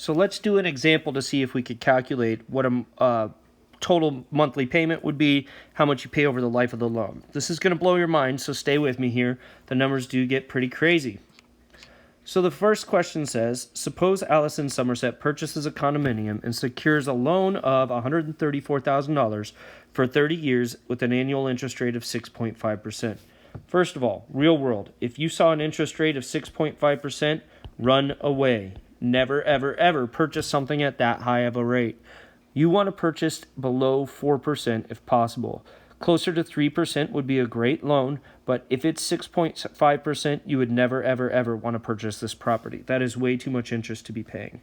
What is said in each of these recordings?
So let's do an example to see if we could calculate what a total monthly payment would be, how much you pay over the life of the loan. This is going to blow your mind, so stay with me here. The numbers do get pretty crazy. So the first question says, suppose Alice in Somerset purchases a condominium and secures a loan of $134,000 for 30 years with an annual interest rate of 6.5%. First of all, real world, if you saw an interest rate of 6.5%, run away. Never, ever, ever purchase something at that high of a rate. You want to purchase below 4% if possible. Closer to 3% would be a great loan, but if it's 6.5%, you would never, ever, ever want to purchase this property. That is way too much interest to be paying.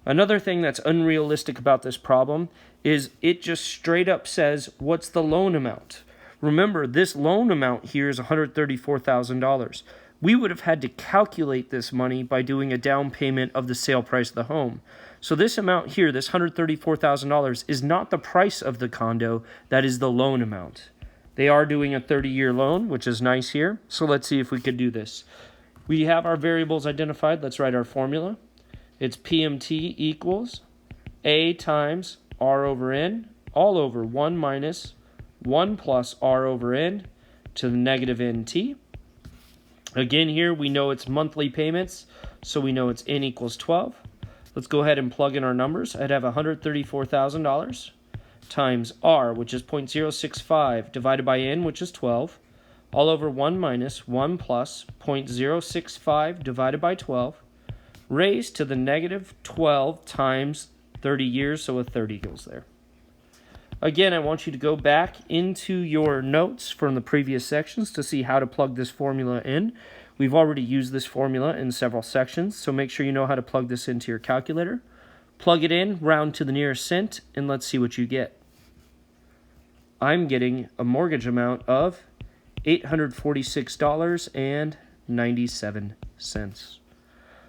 Another thing that's unrealistic about this problem is it just straight up says, what's the loan amount? Remember, this loan amount here is $134,000. We would have had to calculate this money by doing a down payment of the sale price of the home. So this amount here, this $134,000, is not the price of the condo, that is the loan amount. They are doing a 30-year loan, which is nice here. So let's see if we could do this. We have our variables identified. Let's write our formula. It's PMT equals A times R over N, all over 1 minus 1 plus R over N to the negative NT. Again, here we know it's monthly payments, so we know it's N equals 12. Let's go ahead and plug in our numbers. I'd have $134,000 times R, which is 0.065, divided by N, which is 12, all over 1 minus 1 plus 0.065 divided by 12, raised to the negative 12 times 30 years, so a 30 goes there. Again, I want you to go back into your notes from the previous sections to see how to plug this formula in. We've already used this formula in several sections, so make sure you know how to plug this into your calculator. Plug it in, round to the nearest cent, and let's see what you get. I'm getting a mortgage amount of $846.97.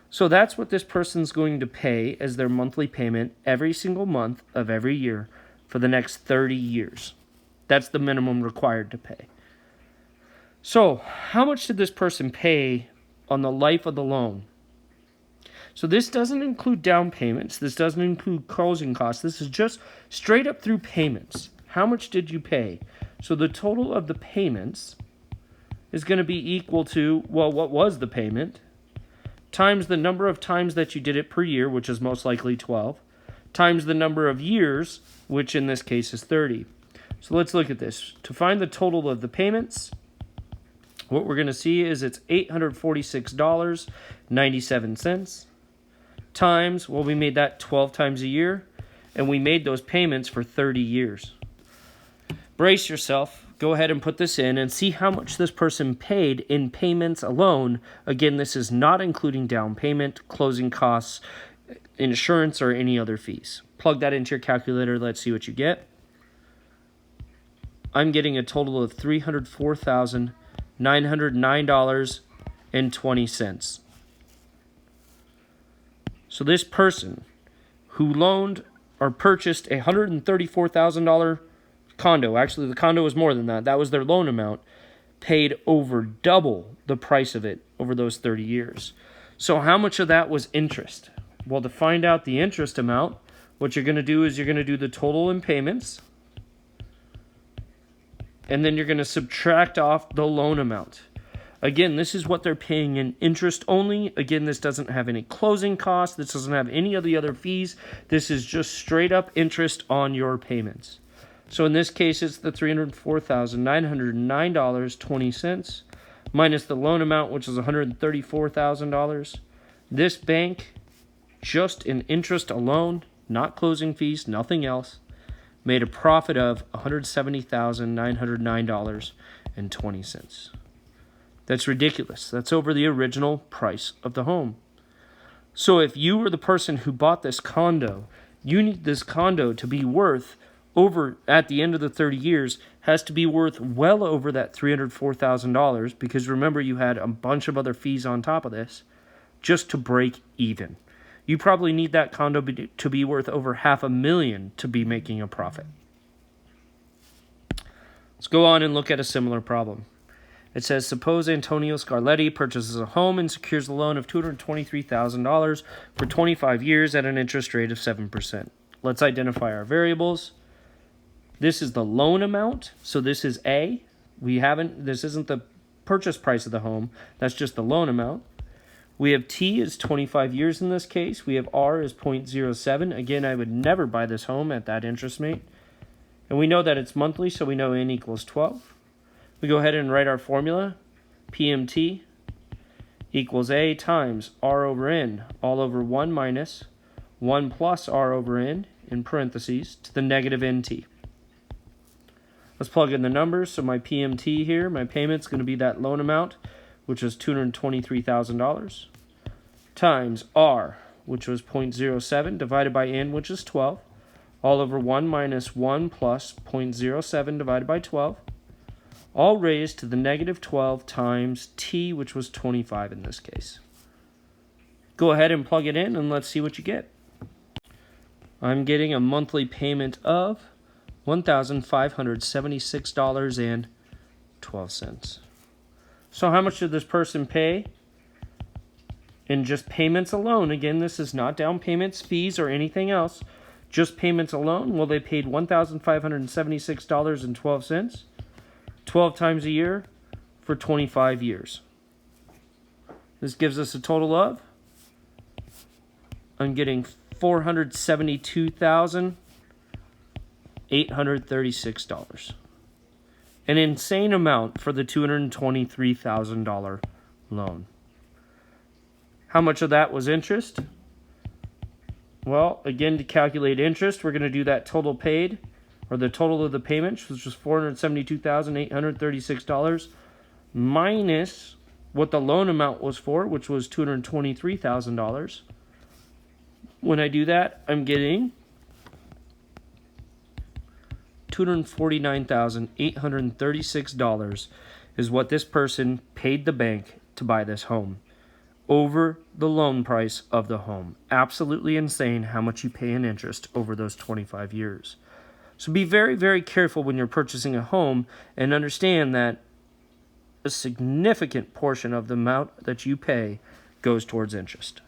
So that's what this person's going to pay as their monthly payment every single month of every year for the next 30 years. That's the minimum required to pay. So, how much did this person pay on the life of the loan? So this doesn't include down payments. This doesn't include closing costs. This is just straight up through payments. How much did you pay? So the total of the payments is going to be equal to, well, what was the payment, times the number of times that you did it per year, which is most likely 12, times the number of years, which in this case is 30. So let's look at this. To find the total of the payments, what we're going to see is it's $846.97 times, well, we made that 12 times a year, and we made those payments for 30 years. Brace yourself. Go ahead and put this in and see how much this person paid in payments alone. Again, this is not including down payment, closing costs, insurance, or any other fees. Plug that into your calculator. Let's see what you get. I'm getting a total of $304,909.20. So this person who loaned or purchased a $134,000 condo, actually the condo was more than that, that was their loan amount, paid over double the price of it over those 30 years. So how much of that was interest? Well, to find out the interest amount, what you're going to do is you're going to do the total in payments, and then you're going to subtract off the loan amount. Again, this is what they're paying in interest only. Again, this doesn't have any closing costs. This doesn't have any of the other fees. This is just straight up interest on your payments. So in this case, it's the $304,909.20 minus the loan amount, which is $134,000. This bank, just in interest alone, not closing fees, nothing else, made a profit of $170,909.20. That's ridiculous. That's over the original price of the home. So if you were the person who bought this condo, you need this condo to be worth over, at the end of the 30 years, has to be worth well over that $304,000, because remember, you had a bunch of other fees on top of this just to break even. You probably need that condo to be worth over $500,000 to be making a profit. Let's go on and look at a similar problem. It says, suppose Antonio Scarletti purchases a home and secures a loan of $223,000 for 25 years at an interest rate of 7%. Let's identify our variables. This is the loan amount, so this is A. This isn't the purchase price of the home, that's just the loan amount. We have T is 25 years in this case. We have R is 0.07. Again, I would never buy this home at that interest rate. And we know that it's monthly, so we know N equals 12. We go ahead and write our formula. PMT equals A times R over N, all over 1 minus 1 plus R over N, in parentheses, to the negative NT. Let's plug in the numbers. So my PMT here, my payment's going to be that loan amount, which was $223,000, times R, which was 0.07, divided by N, which is 12, all over 1 minus 1 plus 0.07 divided by 12, all raised to the negative 12 times T, which was 25 in this case. Go ahead and plug it in, and let's see what you get. I'm getting a monthly payment of $1,576.12. So how much did this person pay in just payments alone? Again, this is not down payments, fees, or anything else. Just payments alone. Well, they paid $1,576.12, 12 times a year for 25 years. This gives us a total of, I'm getting $472,836. An insane amount for the $223,000 loan. How much of that was interest? Well, again, to calculate interest, we're going to do that total paid, or the total of the payments, which was $472,836, minus what the loan amount was for, which was $223,000. When I do that, I'm getting $249,836 is what this person paid the bank to buy this home over the loan price of the home. Absolutely insane how much you pay in interest over those 25 years. So be very, very careful when you're purchasing a home, and understand that a significant portion of the amount that you pay goes towards interest.